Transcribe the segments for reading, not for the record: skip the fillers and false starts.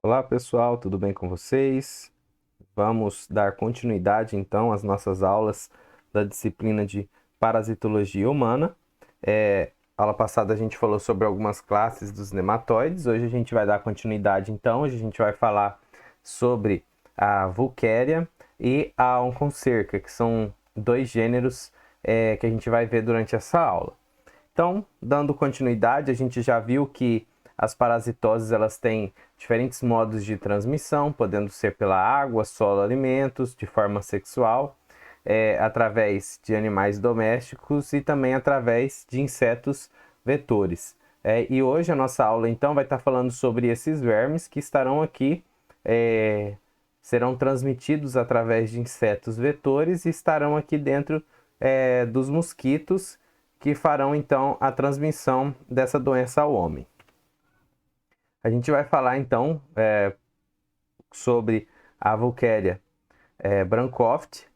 Olá pessoal, tudo bem com vocês? Vamos dar continuidade então às nossas aulas da disciplina de parasitologia humana. Aula passada a gente falou sobre algumas classes dos nematóides, hoje a gente vai dar continuidade então, hoje a gente vai falar sobre a Vulquéria e a Onconcerca, que são dois gêneros que a gente vai ver durante essa aula. Então, dando continuidade, a gente já viu que as parasitoses elas têm diferentes modos de transmissão, podendo ser pela água, solo, alimentos, de forma sexual, através de animais domésticos e também através de insetos vetores. E hoje a nossa aula então vai estar falando sobre esses vermes que estarão aqui, serão transmitidos através de insetos vetores e estarão aqui dentro dos mosquitos que farão então a transmissão dessa doença ao homem. A gente vai falar então sobre a Vulquéria Brancoft.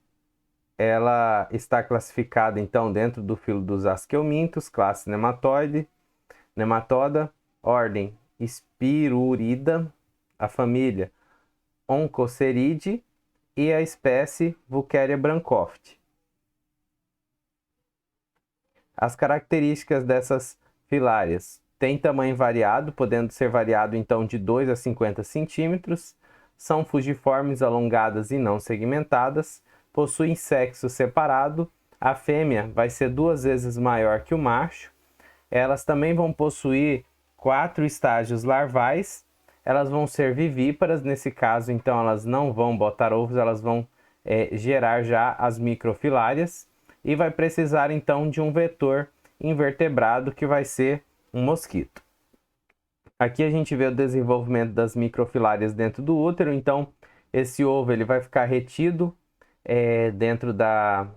Ela está classificada então dentro do filo dos Asqueumintos, classe nematoda, ordem Spirurida, a família Oncoceride e a espécie Vulquéria Brancoft. As características dessas filárias têm tamanho variado, podendo ser variado então de 2 a 50 centímetros, são fugiformes, alongadas e não segmentadas, possuem sexo separado, a fêmea vai ser 2 vezes maior que o macho, elas também vão possuir 4 estágios larvais, elas vão ser vivíparas, nesse caso então elas não vão botar ovos, elas vão gerar já as microfilárias, e vai precisar então de um vetor invertebrado que vai ser um mosquito. Aqui a gente vê o desenvolvimento das microfilárias dentro do útero, então esse ovo ele vai ficar retido dentro da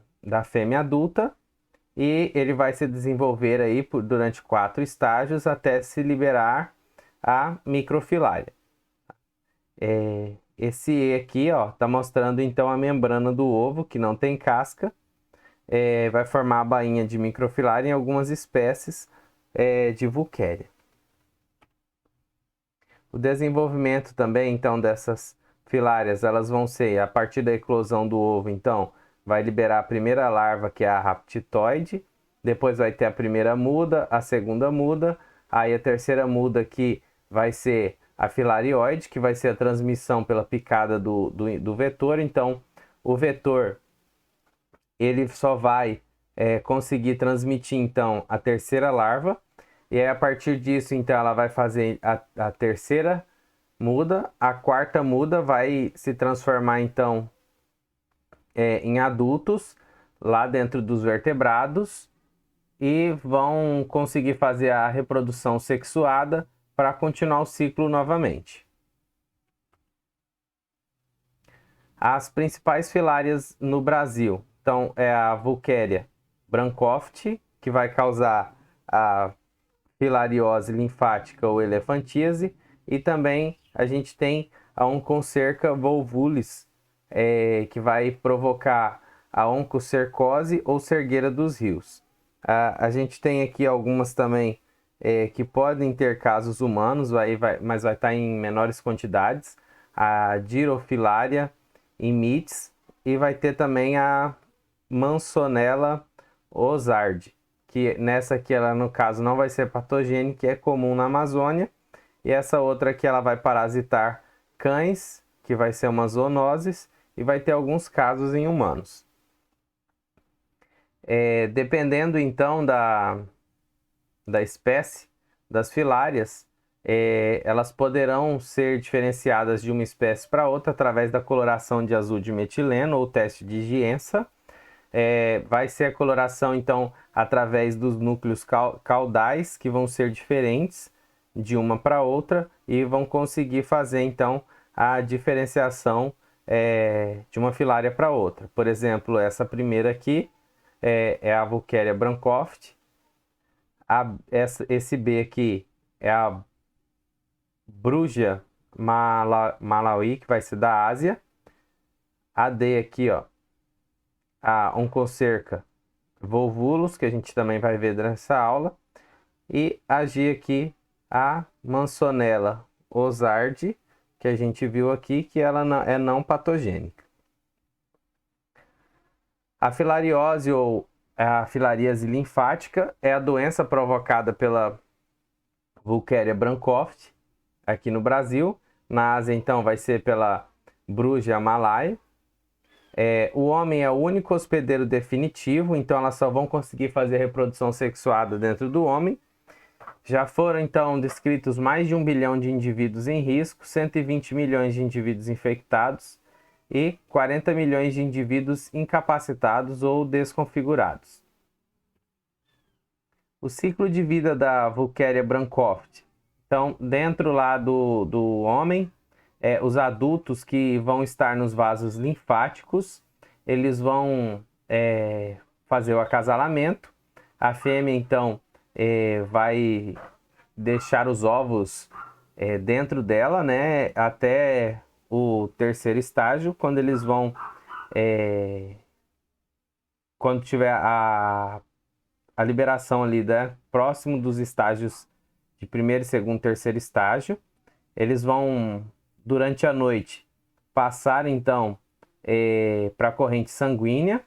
fêmea adulta e ele vai se desenvolver aí durante 4 estágios até se liberar a microfilária. Esse E aqui está mostrando então a membrana do ovo que não tem casca, vai formar a bainha de microfilária em algumas espécies de Vulquéria. O desenvolvimento também, então, dessas filárias, elas vão ser, a partir da eclosão do ovo, então, vai liberar a primeira larva, que é a raptitoide, depois vai ter a primeira muda, a segunda muda, aí a terceira muda que vai ser a filarioide, que vai ser a transmissão pela picada do vetor, então, o vetor ele só vai conseguir transmitir então a terceira larva, e aí, a partir disso então ela vai fazer a terceira muda, a quarta muda vai se transformar então em adultos lá dentro dos vertebrados e vão conseguir fazer a reprodução sexuada para continuar o ciclo novamente. As principais filárias no Brasil, então, é a Vulquéria Brancoft, que vai causar a filariose linfática ou elefantíase, e também a gente tem a Oncocerca volvulus, que vai provocar a oncocercose ou cergueira dos rios. A gente tem aqui algumas também que podem ter casos humanos, mas vai estar em menores quantidades, a Dirofilaria imites, e vai ter também a Mansonella ozardi, que nessa aqui ela no caso não vai ser patogênica, é comum na Amazônia, e essa outra aqui ela vai parasitar cães, que vai ser uma zoonoses, e vai ter alguns casos em humanos. Dependendo então da espécie, das filárias, elas poderão ser diferenciadas de uma espécie para outra através da coloração de azul de metileno ou teste de Gienza. Vai ser a coloração então através dos núcleos caudais, que vão ser diferentes de uma para outra e vão conseguir fazer então a diferenciação de uma filária para outra. Por exemplo, essa primeira aqui é a Vulquéria Brancoft, esse B aqui é a Brugia malawi, que vai ser da Ásia. A D aqui, ó, a Oncocerca volvulus, que a gente também vai ver nessa aula. E a G aqui, a Mansonella ozardi, que a gente viu aqui, que ela é não patogênica. A filariose ou a filaríase linfática é a doença provocada pela Wolkeria brandtcoft aqui no Brasil. Na Ásia, então, vai ser pela Brugia malaia. O homem é o único hospedeiro definitivo, então elas só vão conseguir fazer reprodução sexuada dentro do homem. Já foram, então, descritos mais de 1 bilhão de indivíduos em risco, 120 milhões de indivíduos infectados e 40 milhões de indivíduos incapacitados ou desconfigurados. O ciclo de vida da Wolkeria brandtcoft. Então, dentro lá do homem, os adultos que vão estar nos vasos linfáticos, eles vão fazer o acasalamento. A fêmea, então, vai deixar os ovos dentro dela, né, até o terceiro estágio, quando eles vão, quando tiver a liberação ali, né, próximo dos estágios de primeiro, segundo, terceiro estágio, eles vão, durante a noite, passar então para a corrente sanguínea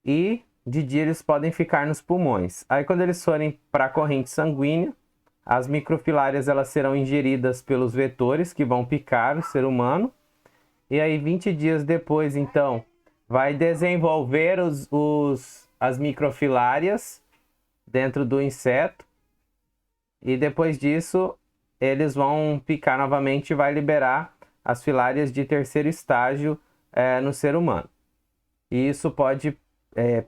e de dia eles podem ficar nos pulmões. Aí quando eles forem para a corrente sanguínea, as microfilárias elas serão ingeridas pelos vetores que vão picar o ser humano. E aí 20 dias depois, então, vai desenvolver as microfilárias dentro do inseto. E depois disso, eles vão picar novamente e vai liberar as filárias de terceiro estágio no ser humano. E isso pode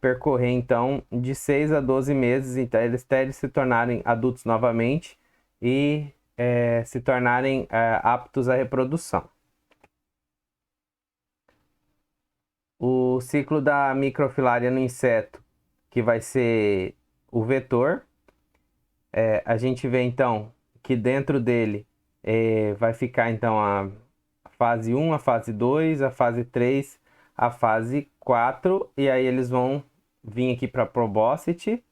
percorrer, então, de 6 a 12 meses, então, até eles se tornarem adultos novamente e se tornarem aptos à reprodução. O ciclo da microfilária no inseto, que vai ser o vetor, a gente vê, então, que dentro dele vai ficar, então, a fase 1, a fase 2, a fase 3, a fase 4, e aí eles vão vir aqui para a probóscite,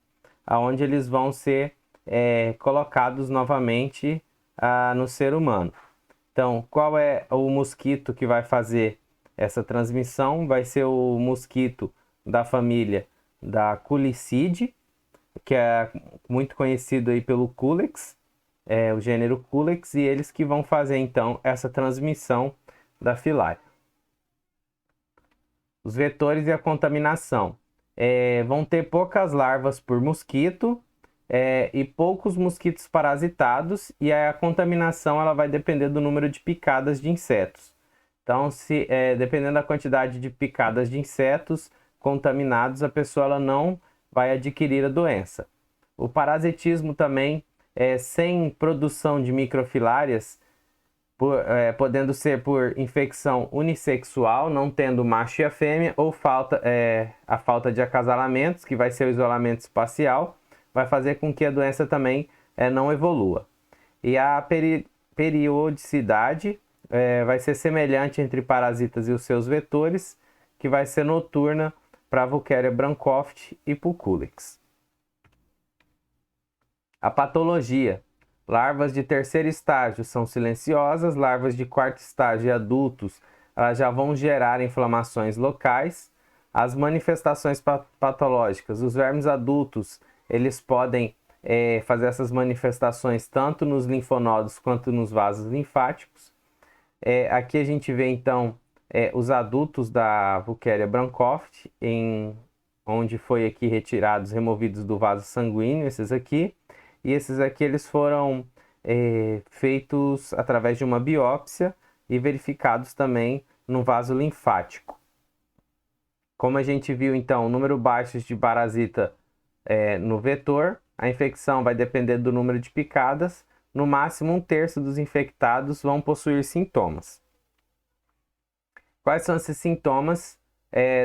aonde eles vão ser colocados novamente no ser humano. Então, qual é o mosquito que vai fazer essa transmissão? Vai ser o mosquito da família da Culicide, que é muito conhecido aí pelo Culex, o gênero Culex, e eles que vão fazer então essa transmissão da filária. Os vetores e a contaminação. Vão ter poucas larvas por mosquito e poucos mosquitos parasitados, e a contaminação ela vai depender do número de picadas de insetos. Então, dependendo da quantidade de picadas de insetos contaminados, a pessoa ela não vai adquirir a doença. O parasitismo também, sem produção de microfilárias, podendo ser por infecção unissexual, não tendo macho e a fêmea, ou a falta de acasalamentos, que vai ser o isolamento espacial, vai fazer com que a doença também não evolua. E a periodicidade vai ser semelhante entre parasitas e os seus vetores, que vai ser noturna para a Wolkeria brandtcoft e para o Culex. A patologia. Larvas de terceiro estágio são silenciosas, larvas de quarto estágio e adultos elas já vão gerar inflamações locais. As manifestações patológicas, os vermes adultos, eles podem fazer essas manifestações tanto nos linfonodos quanto nos vasos linfáticos. Aqui a gente vê então os adultos da Wolkeria brandtcoft, onde foi aqui removidos do vaso sanguíneo, esses aqui. E esses aqui eles foram feitos através de uma biópsia e verificados também no vaso linfático. Como a gente viu, então, número baixo de parasita no vetor, a infecção vai depender do número de picadas. No máximo, 1/3 dos infectados vão possuir sintomas. Quais são esses sintomas?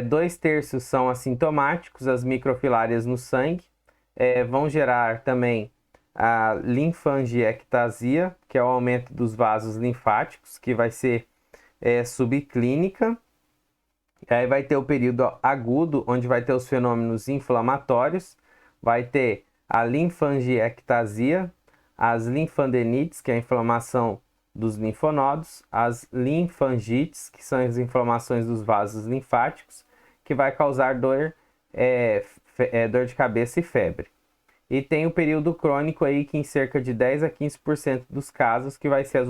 2/3 são assintomáticos, as microfilárias no sangue. Vão gerar também a linfangiectasia, que é o aumento dos vasos linfáticos, que vai ser subclínica. Aí vai ter o período agudo, onde vai ter os fenômenos inflamatórios. Vai ter a linfangiectasia, as linfadenites, que é a inflamação dos linfonodos, as linfangites, que são as inflamações dos vasos linfáticos, que vai causar dor de cabeça e febre. E tem o período crônico aí, que em cerca de 10 a 15% dos casos, que vai ser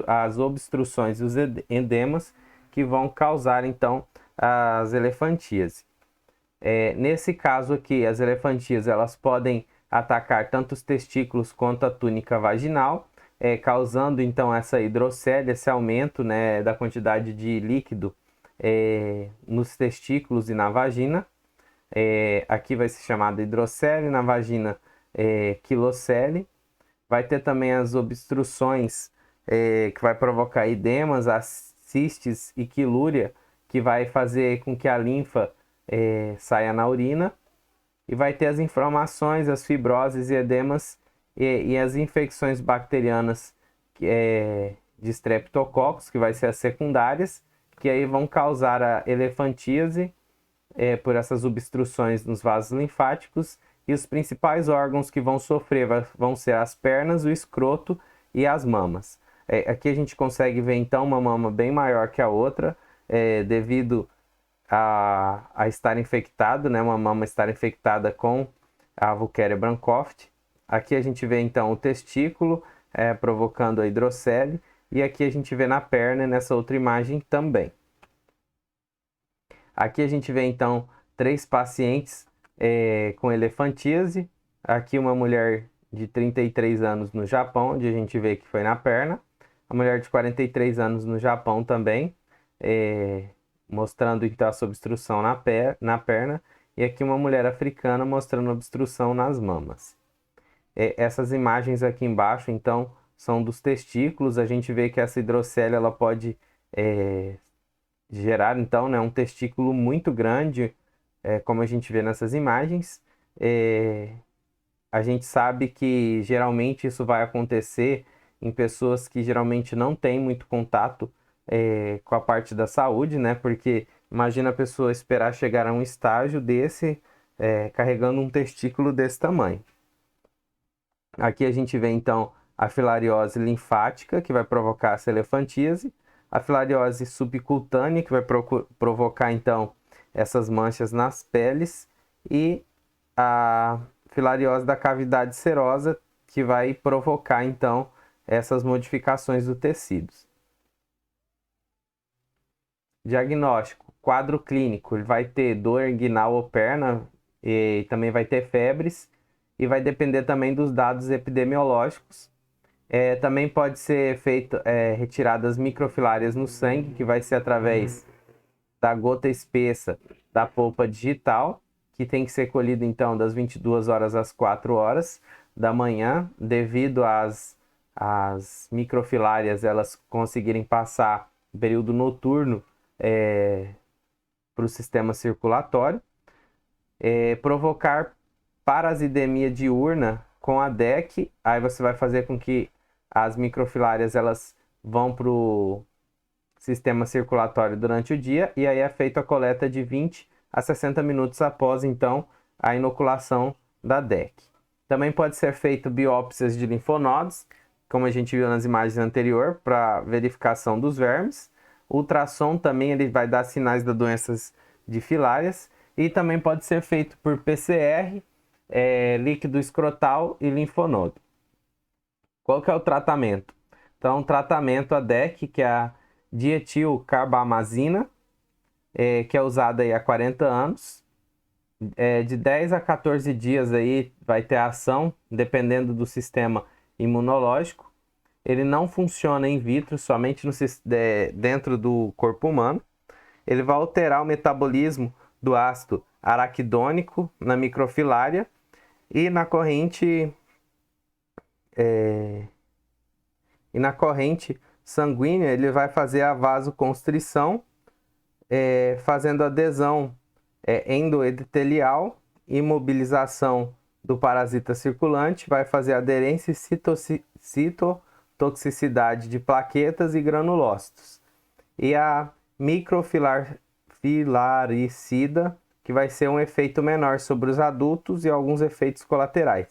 as obstruções e os edemas, que vão causar, então, as elefantíase. Nesse caso aqui, as elefantíase, elas podem atacar tanto os testículos quanto a túnica vaginal, causando, então, essa hidrocele, esse aumento, né, da quantidade de líquido nos testículos e na vagina. Aqui vai ser chamada hidrocele, na vagina quilocele. Vai ter também as obstruções, que vai provocar edemas, as cistes e quilúria, que vai fazer com que a linfa saia na urina. E vai ter as inflamações, as fibroses e edemas e as infecções bacterianas de streptococcus, que vai ser as secundárias, que aí vão causar a elefantíase, por essas obstruções nos vasos linfáticos, e os principais órgãos que vão sofrer vão ser as pernas, o escroto e as mamas. Aqui a gente consegue ver então uma mama bem maior que a outra, devido a estar infectado, né, uma mama estar infectada com a Wolkeria Bancroft. Aqui a gente vê então o testículo provocando a hidrocele, e aqui a gente vê na perna, nessa outra imagem também. Aqui a gente vê então 3 pacientes com elefantíase. Aqui uma mulher de 33 anos no Japão, onde a gente vê que foi na perna. A mulher de 43 anos no Japão também, mostrando então essa obstrução na perna. E aqui uma mulher africana mostrando obstrução nas mamas. Essas imagens aqui embaixo, então, são dos testículos. A gente vê que essa hidrocele ela pode gerar, então, né, um testículo muito grande, como a gente vê nessas imagens. A gente sabe que geralmente isso vai acontecer em pessoas que geralmente não têm muito contato com a parte da saúde, né? Porque imagina a pessoa esperar chegar a um estágio desse, carregando um testículo desse tamanho. Aqui a gente vê então a filariose linfática, que vai provocar essa elefantíase, a filariose subcutânea, que vai provocar então essas manchas nas peles, e a filariose da cavidade serosa, que vai provocar então essas modificações dos tecidos. Diagnóstico: quadro clínico, ele vai ter dor inguinal ou perna, e também vai ter febres, e vai depender também dos dados epidemiológicos. Também pode ser feito retiradas microfilárias no sangue, que vai ser através da gota espessa da polpa digital, que tem que ser colhida então das 22 horas às 4 horas da manhã, devido às microfilárias elas conseguirem passar o período noturno para o sistema circulatório. Provocar parasidemia diurna com a DEC, aí você vai fazer com que as microfilárias elas vão para o sistema circulatório durante o dia, e aí é feita a coleta de 20 a 60 minutos após então a inoculação da DEC. Também pode ser feito biópsias de linfonodos, como a gente viu nas imagens anteriores, para verificação dos vermes. O ultrassom também ele vai dar sinais das doenças de filárias, e também pode ser feito por PCR, líquido escrotal e linfonodo. Qual que é o tratamento? Então, o tratamento, a DEC, que é a dietilcarbamazina, que é usada aí há 40 anos. De 10 a 14 dias aí vai ter ação, dependendo do sistema imunológico. Ele não funciona in vitro, somente dentro do corpo humano. Ele vai alterar o metabolismo do ácido araquidônico na microfilária, e na corrente sanguínea ele vai fazer a vasoconstrição, fazendo adesão endoepitelial, imobilização do parasita circulante, vai fazer aderência e citotoxicidade de plaquetas e granulócitos. E a microfilaricida, que vai ser um efeito menor sobre os adultos e alguns efeitos colaterais.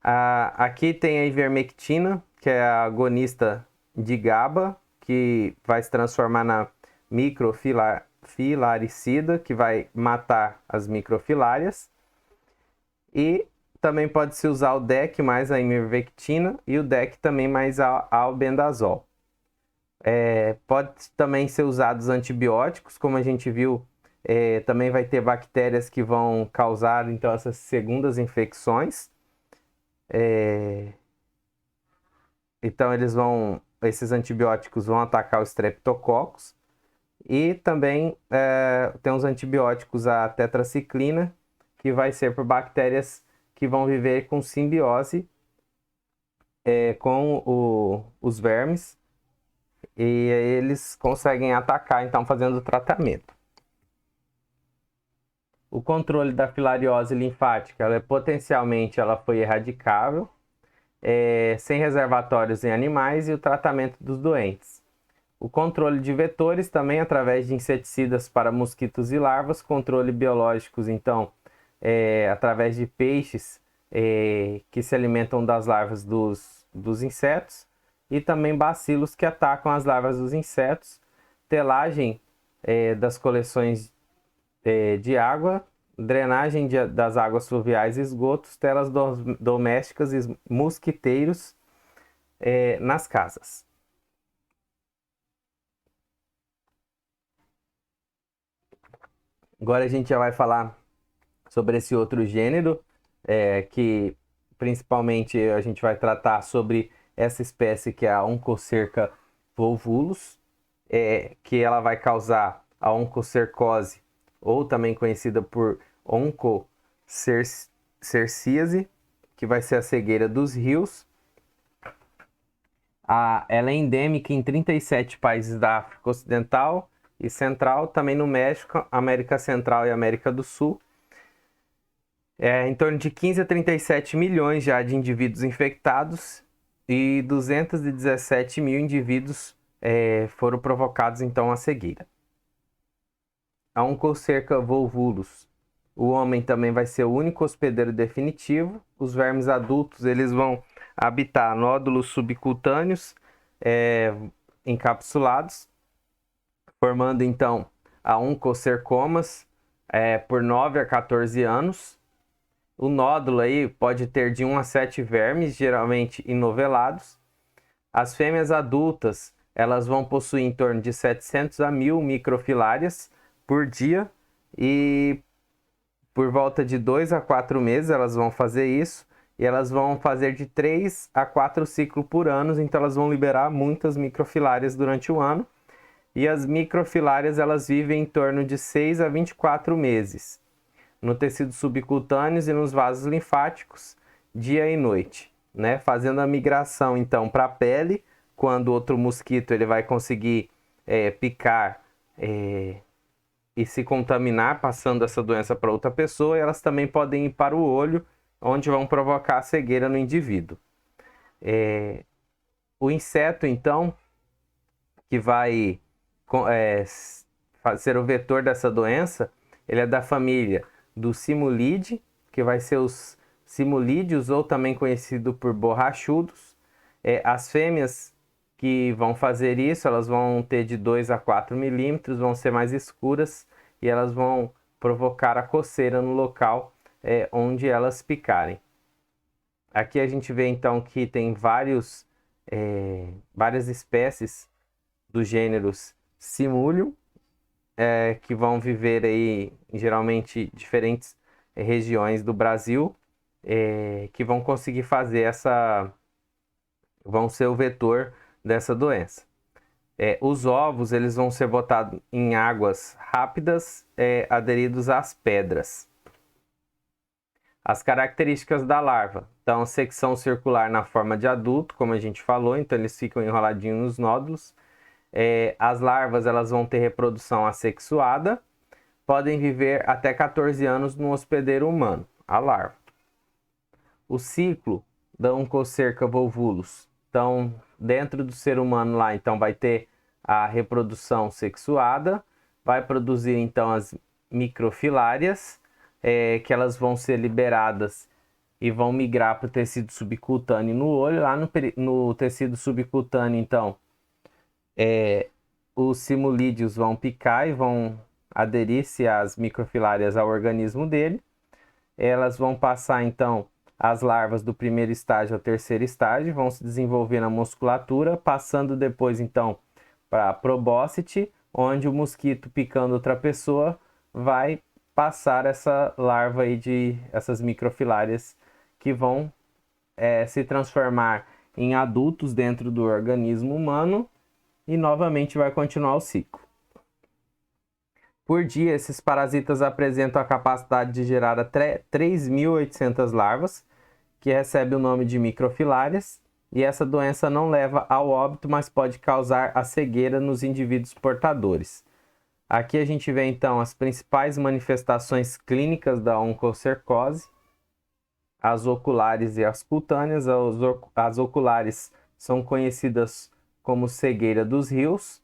Aqui tem a ivermectina, que é a agonista de GABA, que vai se transformar na microfilaricida, que vai matar as microfilárias. E também pode-se usar o DEC mais a ivermectina e o DEC também mais a albendazol. Pode também ser usados antibióticos, como a gente viu, também vai ter bactérias que vão causar então essas segundas infecções. Então esses antibióticos vão atacar os streptococcus. E também tem os antibióticos, a tetraciclina, que vai ser por bactérias que vão viver com simbiose com os vermes. E eles conseguem atacar, então, fazendo o tratamento. O controle da filariose linfática, potencialmente ela foi erradicável, sem reservatórios em animais, e o tratamento dos doentes. O controle de vetores também através de inseticidas para mosquitos e larvas, controle biológicos, então, através de peixes que se alimentam das larvas dos insetos, e também bacilos que atacam as larvas dos insetos, telagem das coleções de água, drenagem das águas fluviais e esgotos, telas domésticas e mosquiteiros nas casas. Agora a gente já vai falar sobre esse outro gênero, que principalmente a gente vai tratar sobre essa espécie que é a Onchocerca volvulus, que ela vai causar a oncocercose, ou também conhecida por oncocercíase, que vai ser a cegueira dos rios. Ela é endêmica em 37 países da África Ocidental e Central, também no México, América Central e América do Sul. Em torno de 15 a 37 milhões já de indivíduos infectados e 217 mil indivíduos foram provocados então a cegueira. A Onchocerca volvulus, o homem também vai ser o único hospedeiro definitivo. Os vermes adultos eles vão habitar nódulos subcutâneos encapsulados, formando então a oncocercomas por 9 a 14 anos. O nódulo aí pode ter de 1 a 7 vermes, geralmente enovelados. As fêmeas adultas elas vão possuir em torno de 700 a 1000 microfilárias por dia, e por volta de 2 a 4 meses elas vão fazer isso, e elas vão fazer de 3 a 4 ciclos por ano, então elas vão liberar muitas microfilárias durante o ano. E as microfilárias elas vivem em torno de 6 a 24 meses no tecido subcutâneo e nos vasos linfáticos, dia e noite, né? Fazendo a migração então para a pele, quando outro mosquito ele vai conseguir picar e se contaminar, passando essa doença para outra pessoa. E elas também podem ir para o olho, onde vão provocar a cegueira no indivíduo. O inseto então que vai ser o vetor dessa doença, ele é da família do Simulidae, que vai ser os simulídeos, ou também conhecido por borrachudos. As fêmeas que vão fazer isso, elas vão ter de 2 a 4 milímetros, vão ser mais escuras, e elas vão provocar a coceira no local onde elas picarem. Aqui a gente vê então que tem várias espécies dos gêneros Simulium, que vão viver aí geralmente diferentes regiões do Brasil, que vão conseguir fazer vão ser o vetor dessa doença. Os ovos eles vão ser botados em águas rápidas, aderidos às pedras. As características da larva, então secção circular na forma de adulto, como a gente falou, então eles ficam enroladinhos nos nódulos. As larvas elas vão ter reprodução assexuada, podem viver até 14 anos no hospedeiro humano, a larva. O ciclo da Onchocerca volvulus, então dentro do ser humano lá, então vai ter a reprodução sexuada, vai produzir então as microfilárias, que elas vão ser liberadas e vão migrar para o tecido subcutâneo no olho. Lá no tecido subcutâneo, então, os simulídeos vão picar e vão aderir-se às microfilárias ao organismo dele. Elas vão passar, então, as larvas do primeiro estágio ao terceiro estágio, vão se desenvolver na musculatura, passando depois, então, para a probóscite, onde o mosquito picando outra pessoa vai passar essa larva aí essas microfilárias que vão se transformar em adultos dentro do organismo humano e novamente vai continuar o ciclo. Por dia, esses parasitas apresentam a capacidade de gerar até 3.800 larvas, que recebe o nome de microfilárias, e essa doença não leva ao óbito, mas pode causar a cegueira nos indivíduos portadores. Aqui a gente vê então as principais manifestações clínicas da oncocercose, as oculares e as cutâneas. As oculares são conhecidas como cegueira dos rios,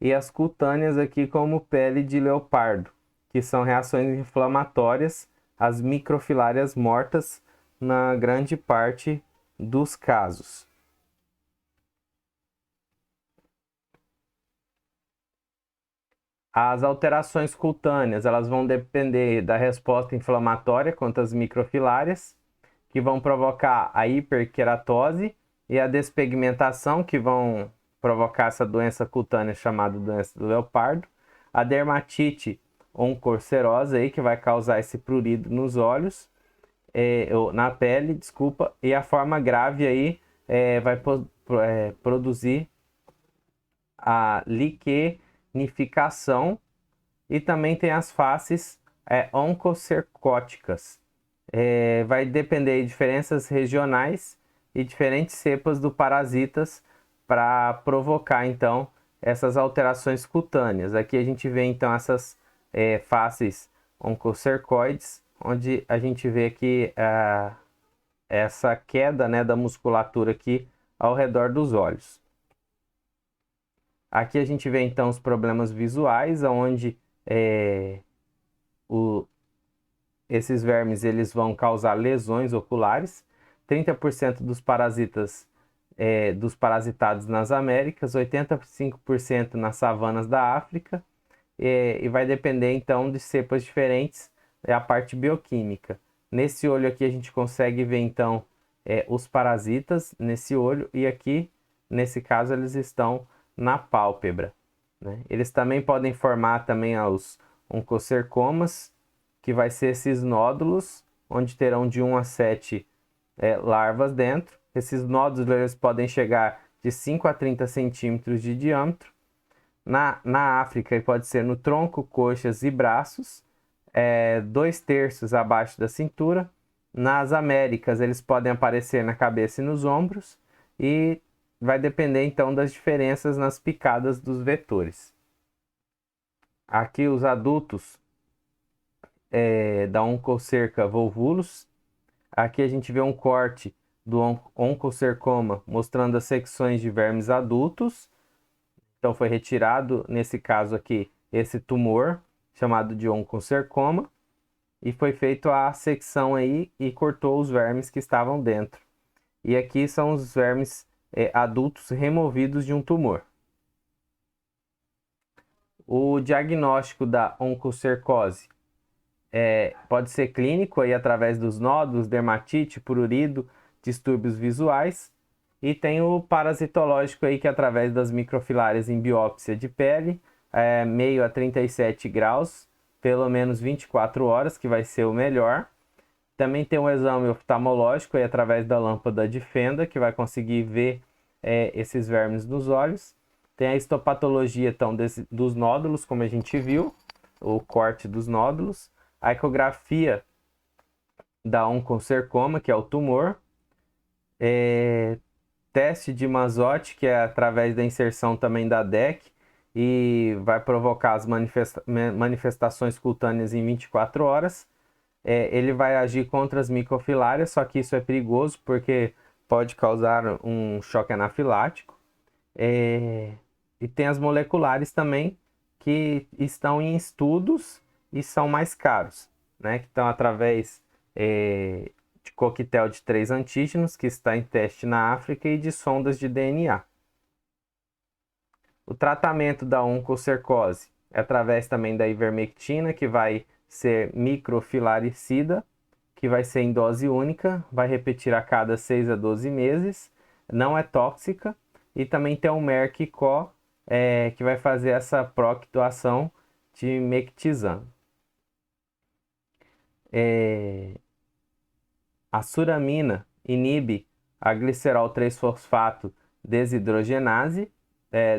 e as cutâneas aqui como pele de leopardo, que são reações inflamatórias às microfilárias mortas na grande parte dos casos. As alterações cutâneas, elas vão depender da resposta inflamatória contra as microfilárias, que vão provocar a hiperqueratose e a despigmentação, que vão provocar essa doença cutânea chamada doença do leopardo, a dermatite oncocerosa aí, que vai causar esse prurido nos olhos, na pele, desculpa, e a forma grave aí vai produzir a liquenificação, e também tem as faces oncocercóticas. Vai depender de diferenças regionais e diferentes cepas do parasitas para provocar então essas alterações cutâneas. Aqui a gente vê então essas faces oncocercoides, onde a gente vê aqui essa queda, né, da musculatura aqui ao redor dos olhos. Aqui a gente vê então os problemas visuais, onde esses vermes eles vão causar lesões oculares. 30% dos parasitas dos parasitados nas Américas, 85% nas savanas da África, e vai depender então de cepas diferentes, a parte bioquímica. Nesse olho aqui a gente consegue ver então os parasitas nesse olho, e aqui nesse caso eles estão na pálpebra, né? Eles também podem formar também os oncocercomas, que vai ser esses nódulos, onde terão de 1 a 7 larvas dentro. Esses nódulos eles podem chegar de 5 a 30 centímetros de diâmetro. Na África, pode ser no tronco, coxas e braços, 2/3 abaixo da cintura. Nas Américas, eles podem aparecer na cabeça e nos ombros, e vai depender então das diferenças nas picadas dos vetores. Aqui os adultos da Oncocerca volvulus. Aqui a gente vê um corte do oncocercoma mostrando as secções de vermes adultos. Então foi retirado, nesse caso aqui, esse tumor chamado de oncocercoma, e foi feito a secção aí e cortou os vermes que estavam dentro. E aqui são os vermes adultos removidos de um tumor. O diagnóstico da oncocercose pode ser clínico aí através dos nódulos, dermatite, prurido, distúrbios visuais, e tem o parasitológico aí, que é através das microfilárias em biópsia de pele, meio a 37 graus, pelo menos 24 horas, que vai ser o melhor. Também tem um exame oftalmológico aí, através da lâmpada de fenda, que vai conseguir ver esses vermes nos olhos. Tem a histopatologia então, dos nódulos, como a gente viu, o corte dos nódulos. A ecografia da oncocercoma, que é o tumor. Teste de Mazotti, que é através da inserção também da DEC, e vai provocar as manifestações cutâneas em 24 horas. Ele vai agir contra as microfilárias, só que isso é perigoso porque pode causar um choque anafilático. E tem as moleculares também, que estão em estudos e são mais caros, né? Que estão através de coquetel de 3 antígenos, que está em teste na África, e de sondas de DNA. O tratamento da oncocercose é através também da ivermectina, que vai ser microfilaricida, que vai ser em dose única, vai repetir a cada 6 a 12 meses, não é tóxica, e também tem o Merck-Co, que vai fazer essa proctoação de mectizan. A suramina inibe a glicerol 3-fosfato desidrogenase,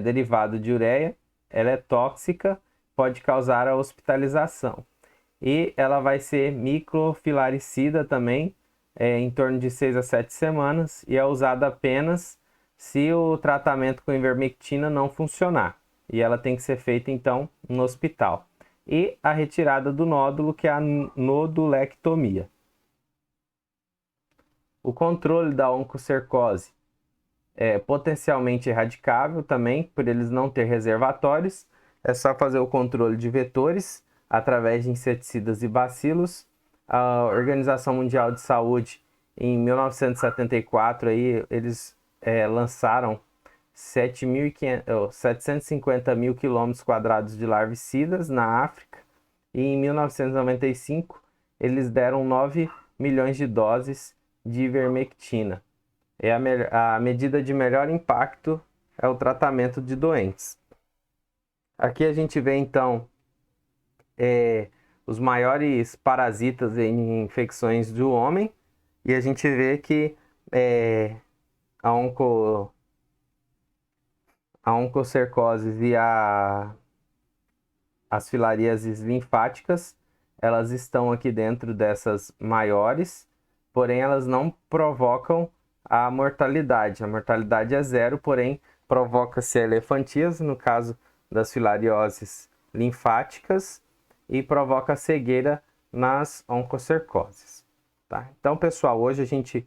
derivado de ureia. Ela é tóxica, pode causar a hospitalização. E ela vai ser microfilaricida também, em torno de 6 a 7 semanas, e é usada apenas se o tratamento com ivermectina não funcionar. E ela tem que ser feita, então, no hospital. E a retirada do nódulo, que é a nodulectomia. O controle da oncocercose é potencialmente erradicável também, por eles não ter reservatórios. É só fazer o controle de vetores através de inseticidas e bacilos. A Organização Mundial de Saúde, em 1974, aí, eles lançaram 750 mil quilômetros quadrados de larvicidas na África. E em 1995, eles deram 9 milhões de doses de ivermectina. A medida de melhor impacto é o tratamento de doentes. Aqui a gente vê então os maiores parasitas em infecções do homem, e a gente vê que a oncocercose e as filaríases linfáticas, elas estão aqui dentro dessas maiores, porém elas não provocam a mortalidade. A mortalidade é zero, porém provoca-se a elefantíase, no caso das filarioses linfáticas, e provoca a cegueira nas oncocercoses. Tá? Então, pessoal, hoje a gente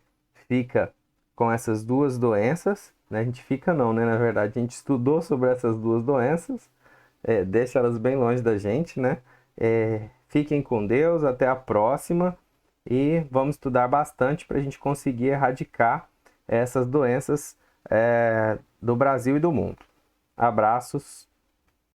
fica com essas duas doenças, né? A gente fica não, né? Na verdade, a gente estudou sobre essas duas doenças, deixa elas bem longe da gente, né? Fiquem com Deus, até a próxima, e vamos estudar bastante para a gente conseguir erradicar essas doenças do Brasil e do mundo. Abraços.